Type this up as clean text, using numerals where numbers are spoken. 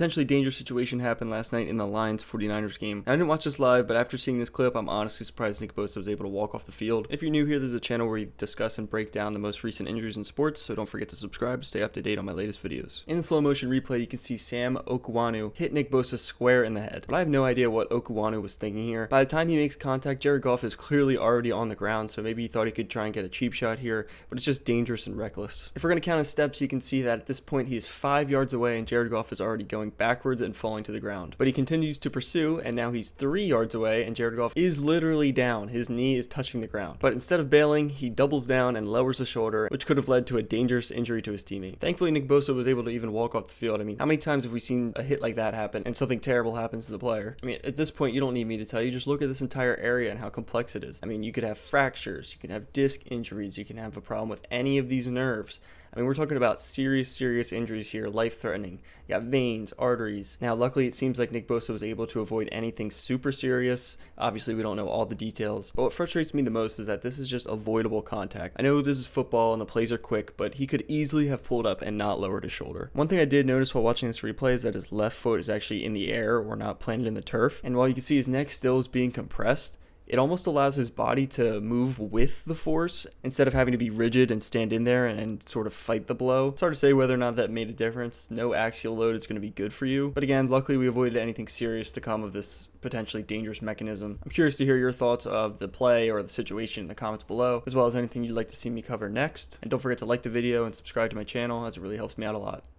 potentially dangerous situation happened last night in the Lions 49ers game. I didn't watch this live, but after seeing this clip, I'm honestly surprised Nick Bosa was able to walk off the field. If you're new here, this is a channel where we discuss and break down the most recent injuries in sports, so don't forget to subscribe to stay up to date on my latest videos. In the slow motion replay, you can see Sam Okuwanu hit Nick Bosa square in the head, but I have no idea what Okuwanu was thinking here. By the time he makes contact, Jared Goff is clearly already on the ground, so maybe he thought he could try and get a cheap shot here, but it's just dangerous and reckless. If we're going to count his steps, you can see that at this point he is 5 yards away and Jared Goff is already going backwards and falling to the ground. But he continues to pursue, and now he's 3 yards away and Jared Goff is literally down. His knee is touching the ground. But instead of bailing, he doubles down and lowers the shoulder, which could have led to a dangerous injury to his teammate. Thankfully, Nick Bosa was able to even walk off the field. I mean, how many times have we seen a hit like that happen and something terrible happens to the player? I mean, at this point, you don't need me to tell you. Just look at this entire area and how complex it is. I mean, you could have fractures, you can have disc injuries, you can have a problem with any of these nerves. I mean, we're talking about serious injuries here, life-threatening. You got veins, arteries. Now, luckily, it seems like Nick Bosa was able to avoid anything super serious. Obviously, we don't know all the details. But what frustrates me the most is that this is just avoidable contact. I know this is football and the plays are quick, but he could easily have pulled up and not lowered his shoulder. One thing I did notice while watching this replay is that his left foot is actually in the air or not planted in the turf. And while you can see his neck still is being compressed, it almost allows his body to move with the force instead of having to be rigid and stand in there and sort of fight the blow. It's hard to say whether or not that made a difference. No axial load is going to be good for you. But again, luckily we avoided anything serious to come of this potentially dangerous mechanism. I'm curious to hear your thoughts of the play or the situation in the comments below, as well as anything you'd like to see me cover next. And don't forget to like the video and subscribe to my channel, as it really helps me out a lot.